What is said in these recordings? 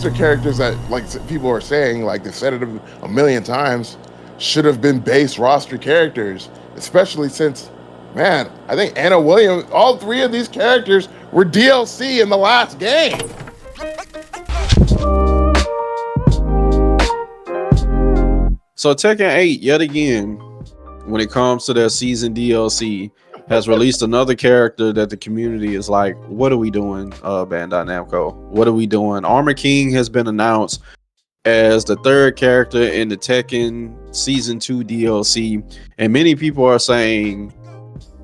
are characters that, like people are saying, like they've said it a million times, should have been base roster characters, especially since, man, I think Anna Williams, all three of these characters were DLC in the last game. So Tekken 8, yet again, when it comes to their season DLC, has released another character that the community is like, what are we doing, Bandai Namco? What are we doing? Armor King has been announced as the third character in the Tekken Season 2 DLC. And many people are saying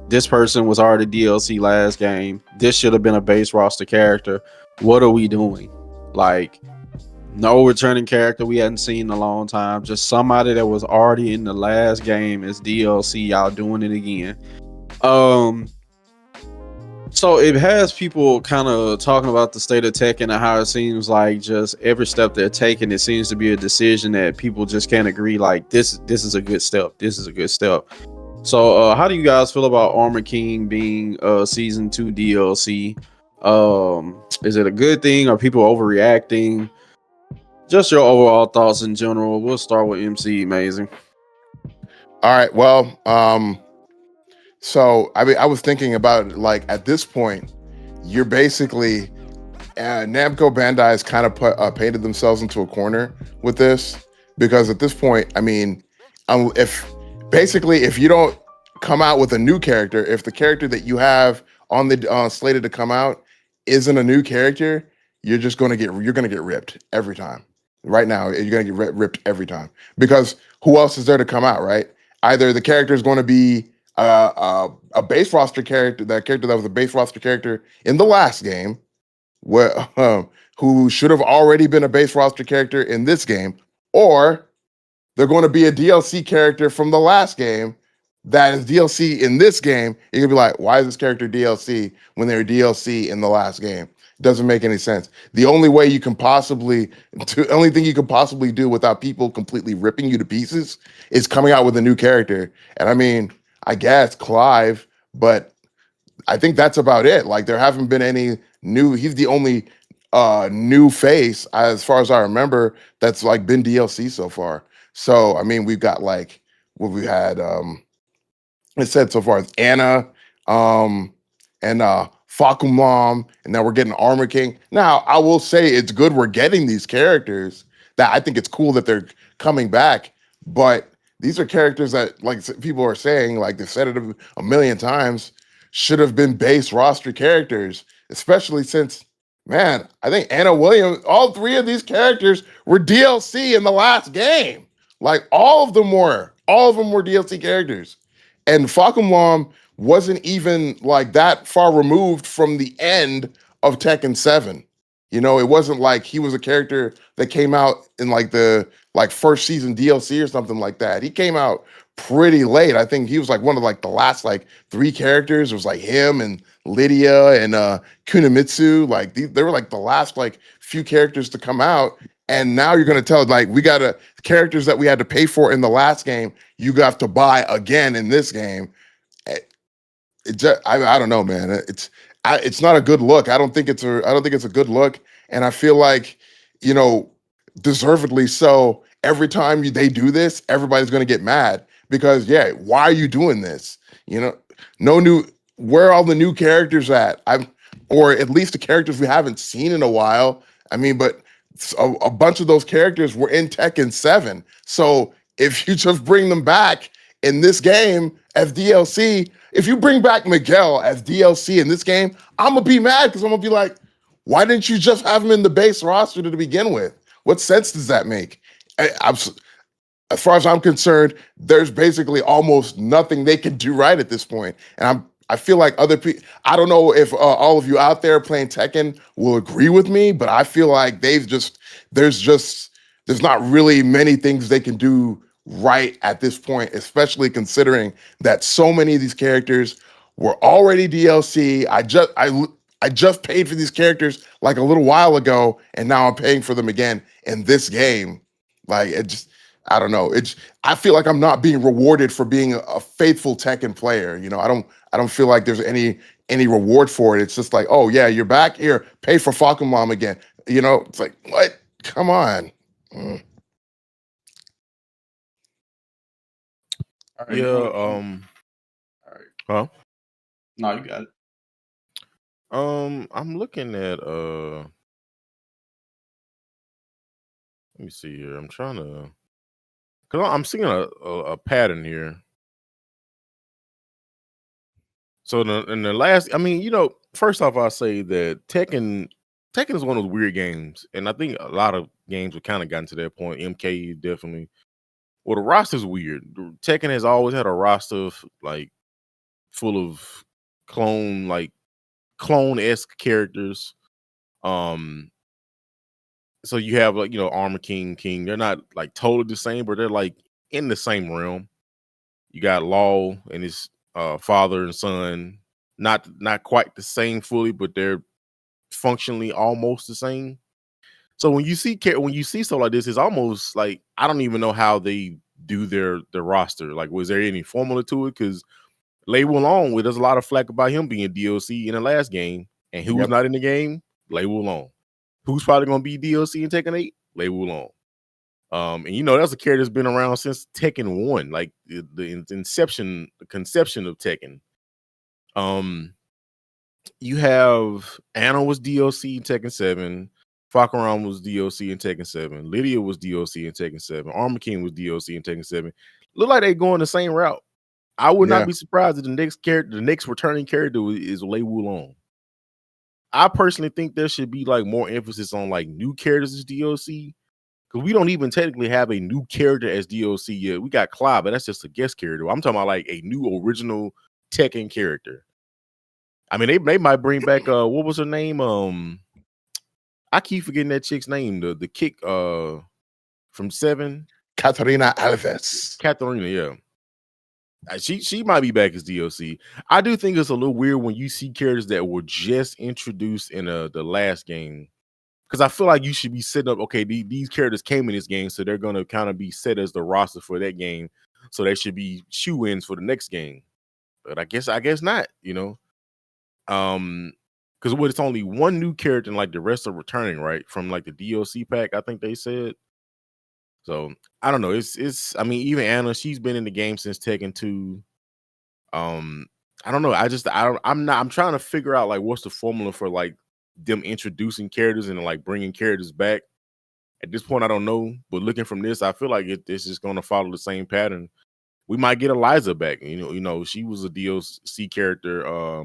this person was already DLC last game. This should have been a base roster character. What are we doing? Like, no returning character we hadn't seen in a long time. Just somebody that was already in the last game as DLC. Y'all doing it again. So it has people kind of talking about the state of Tekken and how it seems like just every step they're taking, it seems to be a decision that people just can't agree. Like this is a good step. This is a good step. So how do you guys feel about Armor King being season 2 DLC? Is it a good thing? Are people overreacting? Just your overall thoughts in general. We'll start with MC Amazing. All right. Well, so I mean, I was thinking about it, like at this point, you're basically Namco Bandai has kind of painted themselves into a corner with this, because at this point, I mean, if you don't come out with a new character, if the character that you have on the slated to come out isn't a new character, you're gonna get ripped every time. Right now, you're gonna get ripped every time, because who else is there to come out, right? Either the character is going to be a base roster character, that character that was a base roster character in the last game, who should have already been a base roster character in this game, or they're going to be a DLC character from the last game that is DLC in this game. You're gonna be like, why is this character DLC when they were DLC in the last game? It doesn't make any sense. The only thing you can possibly do without people completely ripping you to pieces is coming out with a new character. And I mean, I guess Clive, but I think that's about it. Like there haven't been any new. He's the only new face, as far as I remember, that's like been DLC so far. So I mean, we've got like what we had. It said so far as Anna, and Fakumlam, and now we're getting Armor King. Now I will say it's good we're getting these characters. That I think it's cool that they're coming back, but these are characters that, like people are saying, like they've said it a million times, should have been base roster characters, especially since, man, I think Anna Williams, all three of these characters were DLC in the last game. Like all of them were DLC characters. And Fakumlam wasn't even like that far removed from the end of Tekken 7. You know, it wasn't like he was a character that came out in like the first season DLC or something like that. He came out pretty late. I think he was like one of like the last like three characters. It was like him and Lydia and Kunimitsu. Like they were like the last like few characters to come out. And now you're gonna tell like we got characters that we had to pay for in the last game, you have to buy again in this game. I don't know, man. It's not a good look. I don't think it's a good look. And I feel like, you know, deservedly so. Every time they do this, everybody's going to get mad because, yeah, why are you doing this? You know, where are all the new characters at? Or at least the characters we haven't seen in a while. I mean, but a bunch of those characters were in Tekken 7. So if you just bring them back in this game as DLC, if you bring back Miguel as DLC in this game, I'm going to be mad because I'm going to be like, why didn't you just have him in the base roster to begin with? What sense does that make? As far as I'm concerned, there's basically almost nothing they can do right at this point. And I feel like other people, I don't know if all of you out there playing Tekken will agree with me, but I feel like there's not really many things they can do right at this point, especially considering that so many of these characters were already DLC. I just paid for these characters like a little while ago, and now I'm paying for them again in this game. Like I don't know. I feel like I'm not being rewarded for being a faithful Tekken player. You know, I don't feel like there's any reward for it. It's just like, oh yeah, you're back here, pay for Fakumlam again. You know, it's like what? Come on. Mm. All right, Yeah. all right. Huh? No, you got it. I'm looking at let me see here. I'm trying to, cause I'm seeing a pattern here. So in the last, I mean, first off, I'll say that Tekken is one of those weird games, and I think a lot of games have kind of gotten to that point. MK definitely. Well, the roster's weird. Tekken has always had a roster of like full of clone-esque characters. So you have like Armor King, King. They're not like totally the same, but they're like in the same realm. You got Law and his father and son. Not quite the same fully, but they're functionally almost the same. So when you see stuff like this, it's almost like I don't even know how they do their roster. Like, was there any formula to it? Because Lei Wulong, there's a lot of flack about him being DLC in the last game, and who's not in the game? Lei Wulong. Who's probably going to be DLC in Tekken 8? Lei Wulong. And that's a character that's been around since Tekken 1, like the conception of Tekken. You have Anna was DLC in Tekken 7, Fakaram was DLC in Tekken 7, Lydia was DLC in Tekken 7, Armor King was DLC in Tekken 7. Look like they going the same route. I would not be surprised if the next returning character is Lei Wulong. I personally think there should be like more emphasis on like new characters as DLC. Because we don't even technically have a new character as DLC yet. We got Clive, but that's just a guest character. I'm talking about like a new original Tekken character. I mean, they might bring back what was her name? I keep forgetting that chick's name. The kick from 7. Katarina Alves. Katarina, yeah. She might be back as DLC. I do think it's a little weird when you see characters that were just introduced in the last game. Because I feel like you should be setting up, okay, these characters came in this game, so they're going to kind of be set as the roster for that game. So they should be shoe-ins for the next game. But I guess not, because it's only one new character and like the rest are returning, right? From like the DLC pack, I think they said. So I don't know. It's I mean, even Anna, she's been in the game since Tekken 2. I don't know. I'm trying to figure out like what's the formula for like them introducing characters and like bringing characters back. At this point, I don't know. But looking from this, I feel like this is going to follow the same pattern. We might get Eliza back. She was a DLC character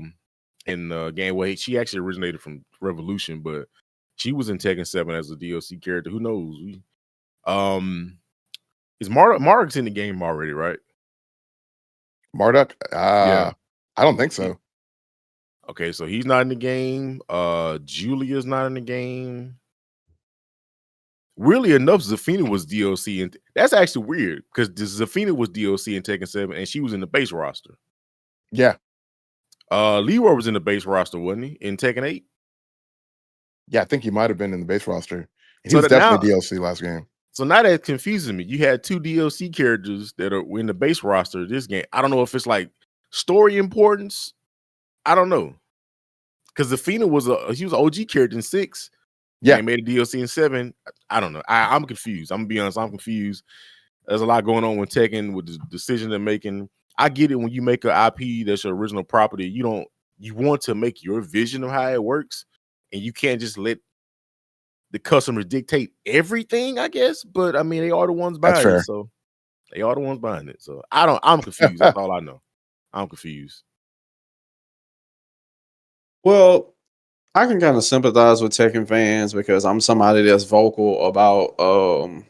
in the game. Well, she actually originated from Revolution, but she was in Tekken 7 as a DLC character. Who knows? Is Marduk's in the game already, right? Marduk? Yeah. I don't think so. Okay, so he's not in the game. Julia's not in the game. Really enough, Zafina was DLC, and that's actually weird because Zafina was DLC in Tekken 7, and she was in the base roster. Yeah. Leroy was in the base roster, wasn't he? In Tekken 8? Yeah, I think he might have been in the base roster. He So was definitely DLC last game. So now that confuses me. You had 2 DLC characters that are in the base roster of this game. I don't know if it's like story importance. I don't know. Because Zafina was she was an OG character in 6. Yeah. They made a DLC in 7. I don't know. I'm confused. I'm gonna be honest. I'm confused. There's a lot going on with Tekken with the decision they're making. I get it when you make an IP that's your original property. You want to make your vision of how it works, and you can't just let the customers dictate everything, I guess. But I mean, they are the ones buying it, so they are the ones buying it. So I'm confused. That's all I know. I'm confused. Well, I can kind of sympathize with Tekken fans because I'm somebody that's vocal about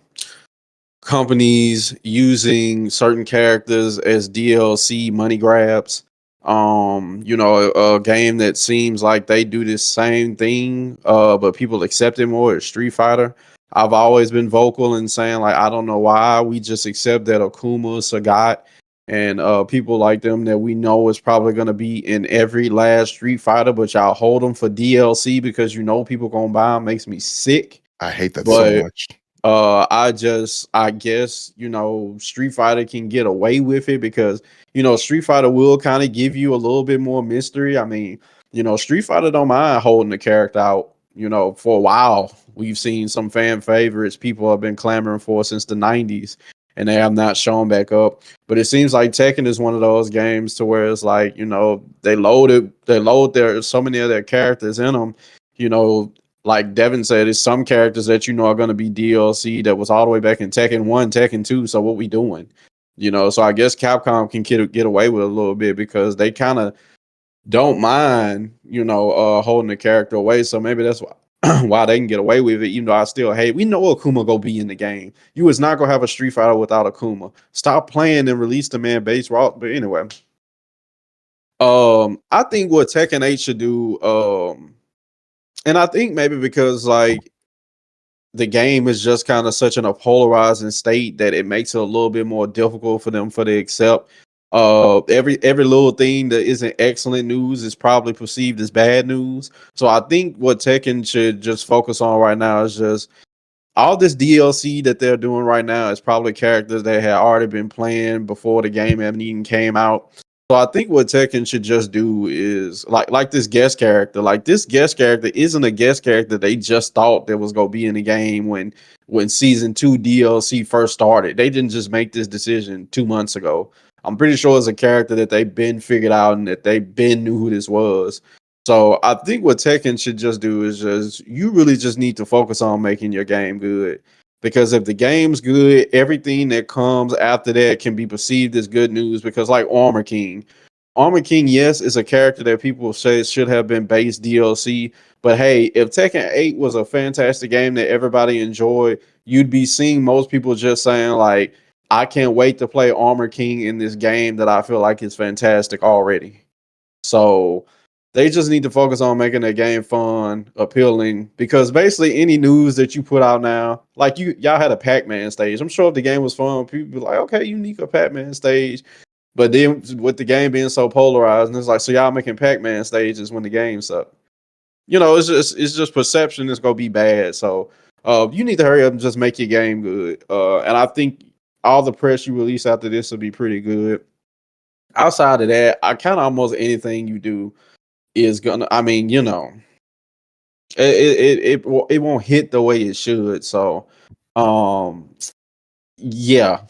companies using certain characters as DLC money grabs. A game that seems like they do this same thing, but people accept it more is Street Fighter. I've always been vocal in saying like I don't know why we just accept that Akuma, Sagat, and people like them that we know is probably going to be in every last Street Fighter, but y'all hold them for DLC because people gonna buy them. Makes me sick. I hate that so much. I guess Street Fighter can get away with it because Street Fighter will kind of give you a little bit more mystery. I mean, Street Fighter don't mind holding the character out for a while. We've seen some fan favorites people have been clamoring for since the 90s, and they have not shown back up. But it seems like Tekken is one of those games to where it's like, they load so many of their characters in them. Like Devin said, it's some characters that are going to be DLC that was all the way back in Tekken 1, Tekken 2. So what we doing? So I guess Capcom can get away with a little bit because they kind of don't mind, holding the character away. So maybe that's why they can get away with it. Even though I still hate, we know Akuma go be in the game. You is not gonna have a Street Fighter without Akuma. Stop playing and release the man base route. But anyway, I think what Tekken 8 should do, and I think maybe because like the game is just kind of such in a polarizing state that it makes it a little bit more difficult for them to accept. Every little thing that isn't excellent news is probably perceived as bad news. So I think what Tekken should just focus on right now is just all this DLC that they're doing right now is probably characters that had already been playing before the game even came out. So I think what Tekken should just do is like this guest character. Like this guest character isn't a guest character they just thought that was gonna be in the game when season 2 DLC first started. They didn't just make this decision 2 months ago. I'm pretty sure it's a character that they've been figured out and that they've been knew who this was. So I think what Tekken should just do is you really just need to focus on making your game good. Because if the game's good, everything that comes after that can be perceived as good news. Because like Armor King, yes, is a character that people say should have been base DLC. But hey, if Tekken 8 was a fantastic game that everybody enjoyed, you'd be seeing most people just saying like, I can't wait to play Armor King in this game that I feel like is fantastic already. So they just need to focus on making the game fun, appealing, because basically any news that you put out now, like y'all had a Pac-Man stage. I'm sure if the game was fun, people be like, okay, unique a Pac-Man stage. But then with the game being so polarized, and it's like, so y'all making Pac-Man stages when the game sucks. It's just perception is gonna be bad. So you need to hurry up and just make your game good. And I think all the press you release after this will be pretty good. Outside of that, I kind of almost anything you do is gonna. I mean, it won't hit the way it should. So, yeah,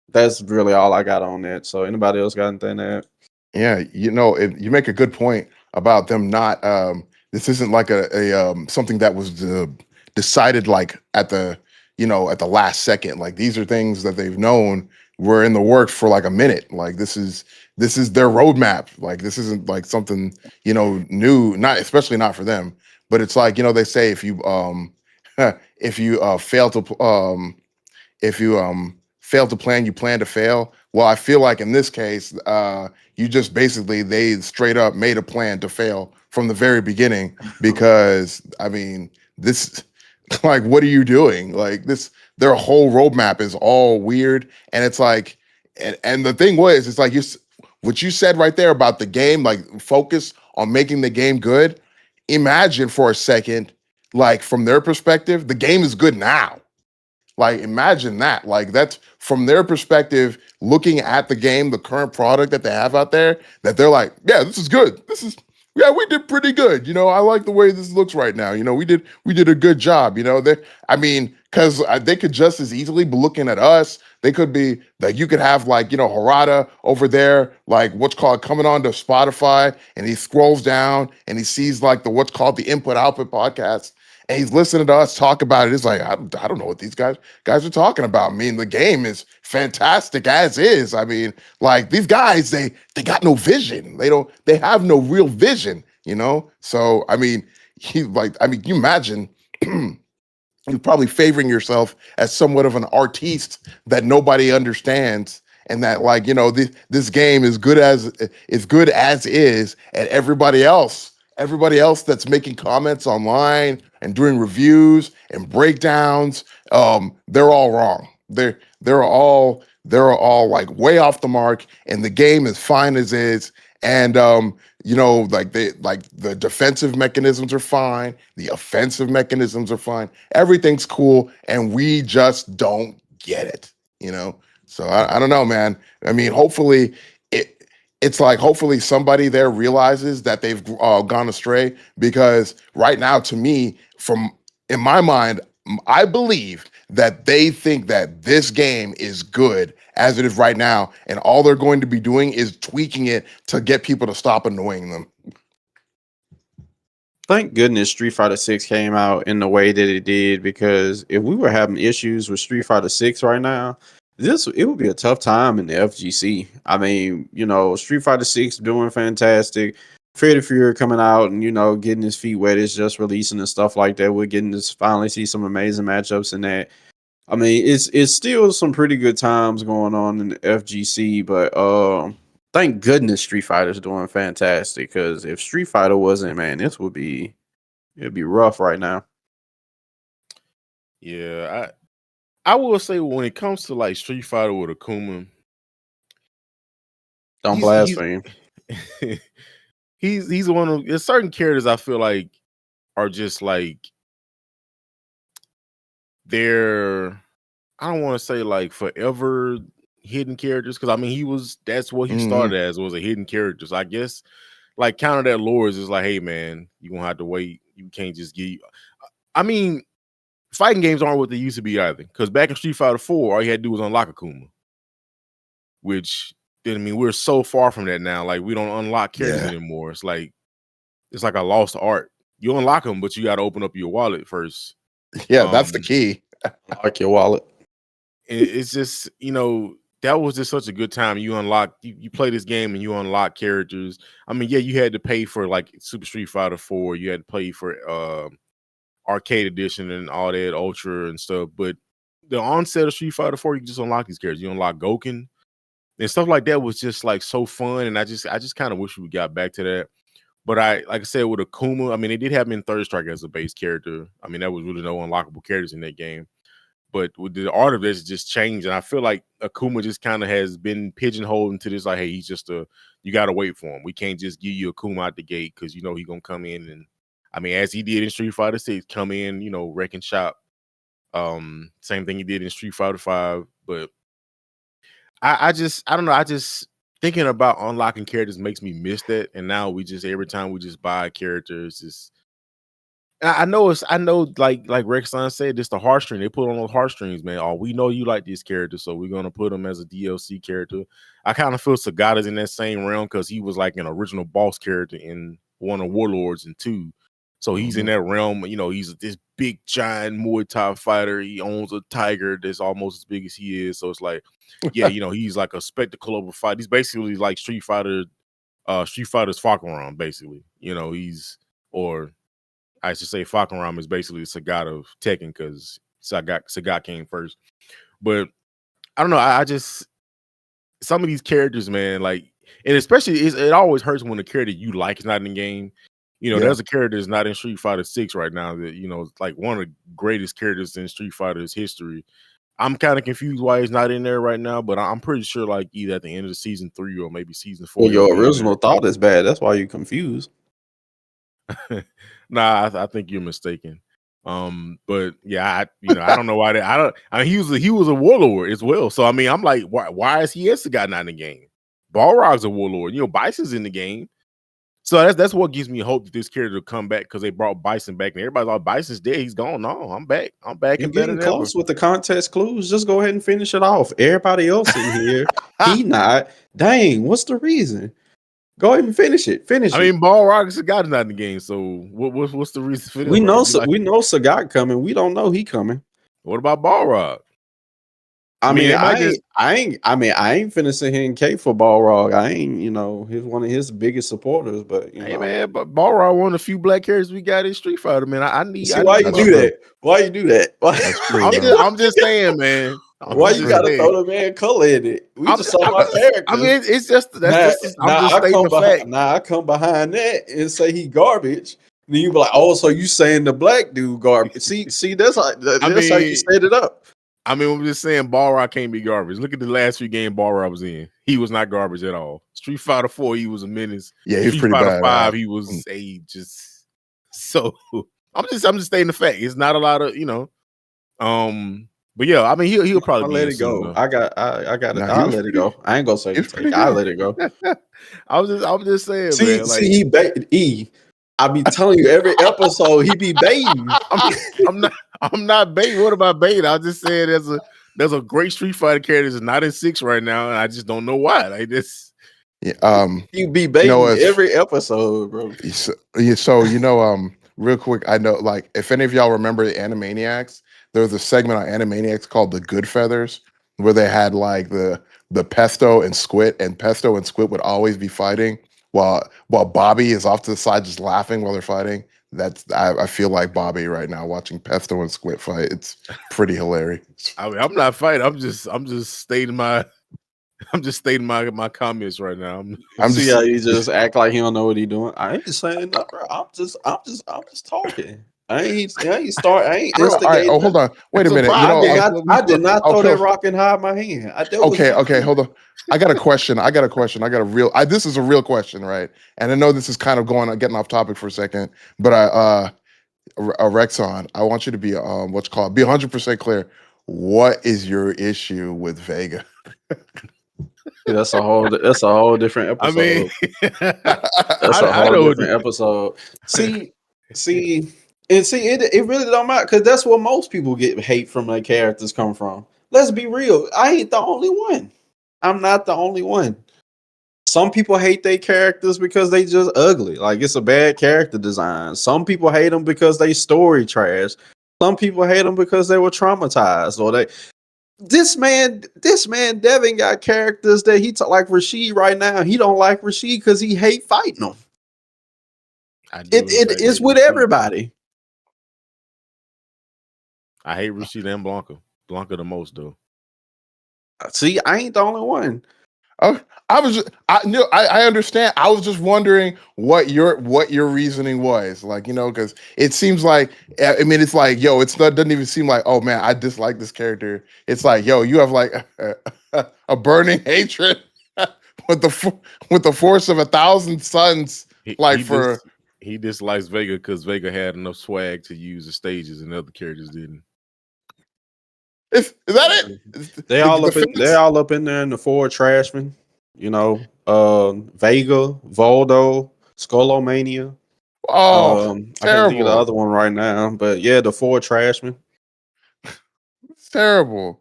that's really all I got on that. So, anybody else got anything to add? Yeah, you make a good point about them not. This isn't like a something that was decided like at the last second. Like these are things that they've known were in the works for like a minute. Like this is their roadmap. Like this isn't like something new. Not especially not for them. But it's like they say if you if you fail to plan, you plan to fail. Well, I feel like in this case, you just basically they straight up made a plan to fail from the very beginning because I mean this like what are you doing? Like their whole roadmap is all weird, and it's like and the thing was it's like what you said right there about the game, like focus on making the game good. Imagine for a second, like from their perspective, the game is good now. Like, imagine that. Like, that's from their perspective, looking at the game, the current product that they have out there, that they're like, yeah, this is good. We did pretty good. I like the way this looks right now. We did a good job. Because they could just as easily be looking at us. They could be like, you could have like, Harada over there, like what's called coming on to Spotify, and he scrolls down and he sees like what's called the input output podcast. And he's listening to us talk about it. It's like, I don't know what these guys are talking about. I mean, the game is fantastic as is. I mean, like these guys, they got no vision. They have no real vision, So I mean, you imagine you're probably favoring yourself as somewhat of an artiste that nobody understands. And that, like, this game is good as is, and everybody else that's making comments online and doing reviews and breakdowns, they're all wrong. They're all like way off the mark, and the game is fine as is. And like the defensive mechanisms are fine, the offensive mechanisms are fine, everything's cool, and we just don't get it. So I don't know, man. I mean, hopefully it's like hopefully somebody there realizes that they've gone astray, because right now, to me, from in my mind, I believe that they think that this game is good as it is right now, and all they're going to be doing is tweaking it to get people to stop annoying them. Thank goodness Street Fighter 6 came out in the way that it did, because if we were having issues with Street Fighter 6 right now, it would be a tough time in the FGC. I mean, Street Fighter 6 doing fantastic. Freddy Fury coming out and getting his feet wet, is just releasing and stuff like that. We're getting to finally see some amazing matchups in that. I mean, it's still some pretty good times going on in the FGC, but thank goodness Street Fighter's doing fantastic, because if Street Fighter wasn't, man, it'd be rough right now. Yeah, I will say when it comes to like Street Fighter with Akuma, Don't blaspheme. He's one of there's certain characters I feel like are just like they're, I don't want to say like forever hidden characters, because I mean that's what he started as, was a hidden character. So I guess like counter that lore is just like, hey man, you're gonna have to wait. You can't just I mean, fighting games aren't what they used to be either. Because back in Street Fighter 4, all you had to do was unlock Akuma. Which I mean, we're so far from that now. Like we don't unlock characters anymore. It's like a lost art. You unlock them, but you got to open up your wallet first. Yeah, that's the key. Unlock your wallet. It's just, that was just such a good time. You unlock, you play this game and you unlock characters. I mean, yeah, you had to pay for like Super Street Fighter 4. You had to pay for Arcade Edition and all that Ultra and stuff. But the onset of Street Fighter 4, you just unlock these characters. You unlock Goken and stuff like that was just like so fun. And I just kind of wish we got back to that. But like I said, with Akuma, I mean, they did have him in Third Strike as a base character. I mean, that was really no unlockable characters in that game. But with the art of this just changed. And I feel like Akuma just kind of has been pigeonholed into this, like, hey, he's just you got to wait for him. We can't just give you Akuma out the gate, because, he's going to come in and, I mean, as he did in Street Fighter 6, come in, wrecking shop. Same thing he did in Street Fighter 5. But I don't know. I just thinking about unlocking characters makes me miss that. And now every time we just buy a character, it's just, I know like Rexon said, it's the heartstring. They put on those heartstrings, man. Oh, we know you like this character, so we're gonna put him as a DLC character. I kind of feel Sagata's in that same realm, because he was like an original boss character in one of Warlords and 2. So he's in that realm. He's this big giant Muay Thai fighter. He owns a tiger that's almost as big as he is. So it's like, yeah, he's like a spectacle of a fight. He's basically like Street Fighter's Falconram, basically. I should say Falconram is basically the Sagat of Tekken, because Sagat came first. But I don't know. I just, some of these characters, man, like, and especially it always hurts when the character you like is not in the game. There's a character that's not in Street Fighter 6 right now that, is like one of the greatest characters in Street Fighter's history. I'm kind of confused why he's not in there right now, but I'm pretty sure like either at the end of the season 3 or maybe season 4. Well, your original thought is bad. That's why you're confused. Nah, I think you're mistaken. But yeah, I don't know why that. I mean, he was a warlord as well. So I mean, I'm like, why is he Guy not in the game? Balrog's a warlord. Bison's in the game. So that's what gives me hope that this character will come back, because they brought Bison back and everybody's like, Bison's dead. He's gone. No, I'm back. I'm back. You're getting close with the contest clues. Just go ahead and finish it off. Everybody else in here, he not. Dang, what's the reason? Go ahead and finish it. I mean, Balrog and Sagat is not in the game, so what's the reason for this? We know Sagat coming. We don't know he coming. What about Balrog? I mean, I ain't finna sit here and cape for Balrog. I ain't, he's one of his biggest supporters. But hey man, but Balrog one of the few black characters we got in Street Fighter, man. I need. See, why you do that? Why you do that? I'm just saying, man. Why you gotta throw the man color in it? We just saw my character. I mean, it's just I'm just stating the fact. Now I come behind that and say he garbage. Then you be like, oh, so you saying the black dude garbage? See, that's how you set it up. I mean, I'm just saying Balrog can't be garbage. Look at the last 3 games Balrog was in. He was not garbage at all. Street Fighter 4, he was a menace. Yeah, he's pretty bad. Street Fighter 5, right? he was so I'm just stating the fact. It's not a lot of, But yeah, I mean he'll probably I'll be let in it soon go. though. I got it. No, he I'll was let it pretty. go. I ain't gonna say He the was pretty take. I'll good. let it go. I'm just saying, See, man. see, Like he bait E. I be telling you every episode he be baiting. I'm I'm not I'm not baiting. What about baiting? I was just saying there's a great Street Fighter character that's not in 6 right now, and I just don't know why. Like this. Yeah, You be you know, baiting it's every episode, bro. so you know, real quick, I know, like, if any of y'all remember the Animaniacs, there was a segment on Animaniacs called the Good Feathers, where they had like the Pesto and Squid, and Pesto and Squid would always be fighting while Bobby is off to the side just laughing while they're fighting. I feel like Bobby right now watching Pesto and Squid fight. It's pretty hilarious. I mean, I'm not fighting. I'm just stating my my comments right now. I'm See just how he just act like he don't know what he doing. I ain't saying nothing, bro. I'm just talking. I ain't bro. All right. instigating Oh, nothing. hold on. Wait a It's a minute. You I problem. know, did That's not. what we I did not throw okay. that rock and hide my hand. That was Okay, okay, you. hold on. I got a question. I got a question. I got a real. This is a real question, right? And I know this is kind of getting off topic for a second, but Rexon, I want you to be what's called be 100% clear. What is your issue with Vega? Yeah, that's a whole different I mean, episode. That's a I whole know. different episode. See, see, and see, it really don't matter because that's where most people get hate from their characters come from. Let's be real. I ain't the only one. I'm not the only one. Some people hate their characters because they just ugly. Like it's a bad character design. Some people hate them because they story trash. Some people hate them because they were traumatized or they this man Devin got characters that like Rashid right now. He don't like Rashid because he hate fighting them. I do in It fact is hate with Rashid. everybody. I hate Rashid and Blanca. Blanca the most though. See, I ain't the only one. Oh, I knew I understand. I was just wondering what your reasoning was. Like, because it seems like, I mean, it's like, yo, doesn't even seem like, oh man, I dislike this character. It's like, yo, you have like a burning hatred with the force of 1,000 suns, He like he for dis he dislikes Vega because Vega had enough swag to use the stages and other characters didn't. is that it? They The all up in they defense? all up in there in the four trashmen. Vega, Voldo, Skolomania. Oh, I can't think of the terrible. other one right now, but yeah, the four trashmen. It's terrible.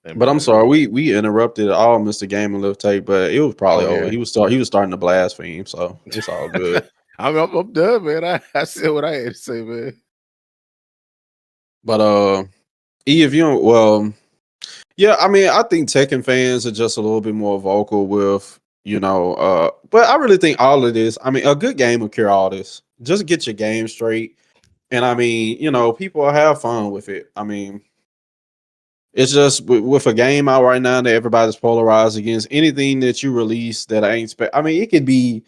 And But I'm man, sorry, we interrupted all Mr. Game and Lift Take, but it was probably Oh over. yeah. He was starting to blaspheme, so it's all good. I'm done, man. I said what I had to say, man. But E, if you don't, well, yeah, I mean, I think Tekken fans are just a little bit more vocal with, but I really think all of this, I mean, a good game will cure all this. Just get your game straight. And I mean, people will have fun with it. I mean, it's just with a game out right now that everybody's polarized against anything that you release that I ain't I mean, it could be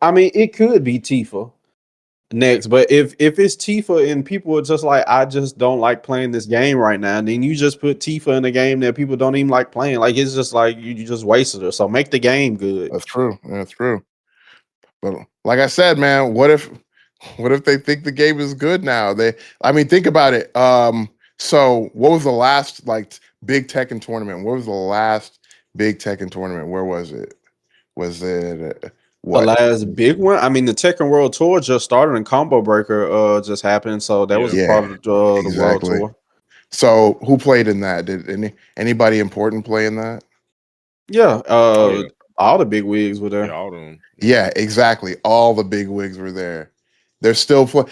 Tifa next, but if it's Tifa and people are just like, I just don't like playing this game right now, then you just put Tifa in a game that people don't even like playing. Like it's just like you just wasted her. So make the game good. That's true. That's true. But like I said, man, what if they think the game is good now? I mean, think about it. So what was the last like big Tekken tournament? What was the last big Tekken tournament? Where was it? Was it The what? last big one, I mean, the Tekken World Tour just started and Combo Breaker just happened, so that was Yeah. a part Yeah, of the World exactly. Tour. So who played in that? Did anybody important play in that? Yeah, Oh yeah. all the big wigs were Yeah, there. all them. Yeah, exactly. All the big wigs were there. They're still from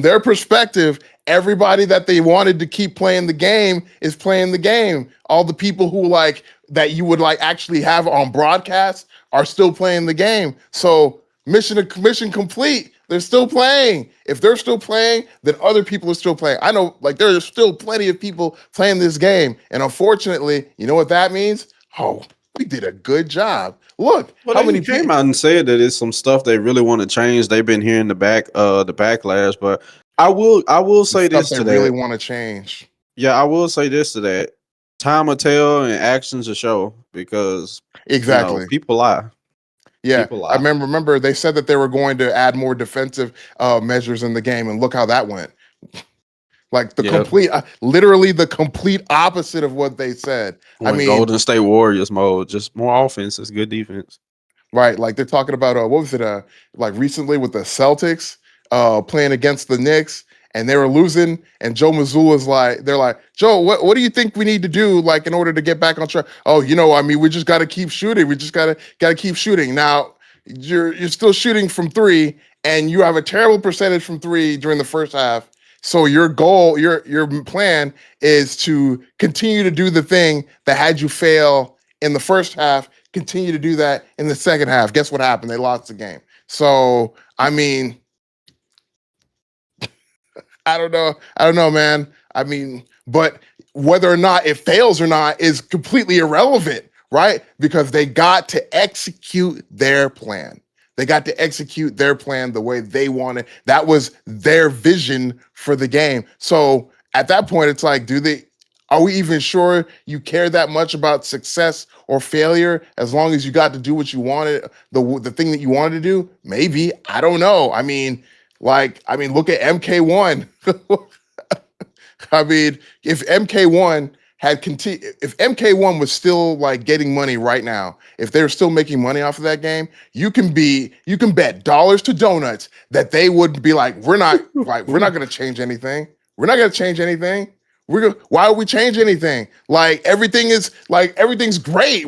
their perspective, everybody that they wanted to keep playing the game is playing the game. All the people who like that you would like actually have on broadcast are still playing the game. So mission complete. They're still playing. If they're still playing, then other people are still playing. I know, like there are still plenty of people playing this game, and unfortunately, you know what that means? Oh, we did a good job. Look, Well, how they many came people? out and said that it's some stuff they really want to change. They've been hearing the backlash, but I will The say stuff this they to really that. want to change. Yeah, I will say this to that. Time will tell and actions will show because Exactly. people lie. Yeah, People I lie. remember they said that they were going to add more defensive measures in the game, and look how that went. Like the Yep. complete, literally the complete opposite of what they said. I Went mean, Golden State Warriors mode, just more offense is good defense. right? Like they're talking about what was it? Like recently with the Celtics, playing against the Knicks, and they were losing, and Joe Mazzulla's like, they're like, Joe, what do you think we need to do, like, in order to get back on track? Oh, I mean, we just got to keep shooting. We just gotta keep shooting. Now you're still shooting from three, and you have a terrible percentage from three during the first half. So your goal, your plan is to continue to do the thing that had you fail in the first half, continue to do that in the second half. Guess what happened? They lost the game. So, I mean, I don't know. I don't know, man. I mean, but whether or not it fails or not is completely irrelevant, right? Because they got to execute their plan. They got to execute their plan the way they wanted. That was their vision for the game. So at that point, it's like, are we even sure you care that much about success or failure as long as you got to do what you wanted, the thing that you wanted to do? Maybe. I don't know. I mean, look at MK1. I mean, if MK1 had continued, if MK1 was still like getting money right now, if they're still making money off of that game, you can bet dollars to donuts that they would be like, we're not going to change anything. We're not going to change anything. Why would we change anything? Everything's great.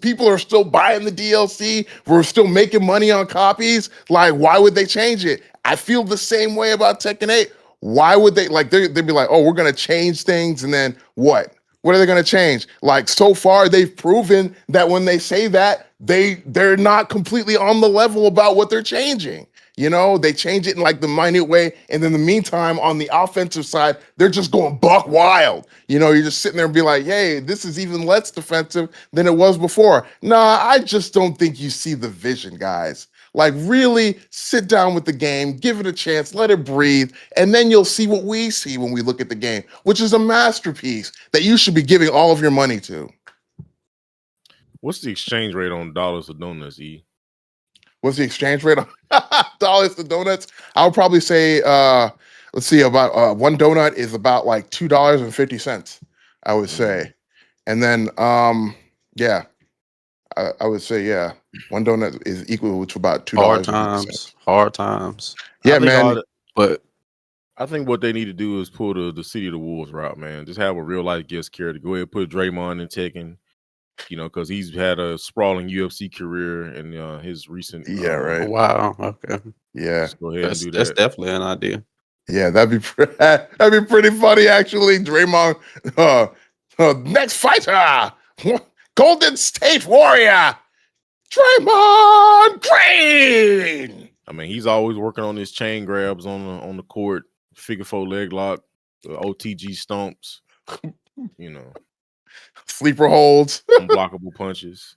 People are still buying the DLC. We're still making money on copies. Like, why would they change it? I feel the same way about Tekken 8. Why would they they'd be like, oh, we're gonna change things, and then what? What are they gonna change? Like, so far they've proven that when they say that, they're not completely on the level about what they're changing. They change it in like the minute way, and in the meantime, on the offensive side, they're just going buck wild. You're just sitting there and be like, hey, this is even less defensive than it was before. Nah, I just don't think you see the vision, guys. Like, really sit down with the game, give it a chance, let it breathe, and then you'll see what we see when we look at the game, which is a masterpiece that you should be giving all of your money to. What's the exchange rate on dollars to donuts, E? What's the exchange rate on dollars to donuts? I would probably say, let's see, about one donut is about like $2.50, I would say. And then, yeah, I would say, yeah, one donut is equal to about $2.50. Hard times. Yeah, man. But I think what they need to do is pull the City of the Wolves route, man. Just have a real life guest character. Go ahead and put Draymond in Tekken, because he's had a sprawling UFC career in his recent. Yeah, right. Wow. Okay. Yeah. Just go ahead and do that. That's definitely an idea. Yeah, that'd be pretty funny, actually. Draymond, next fighter, Golden State Warrior, Draymond Green. I mean, he's always working on his chain grabs on the court, figure four leg lock, OTG stomps, Sleeper holds, unblockable punches.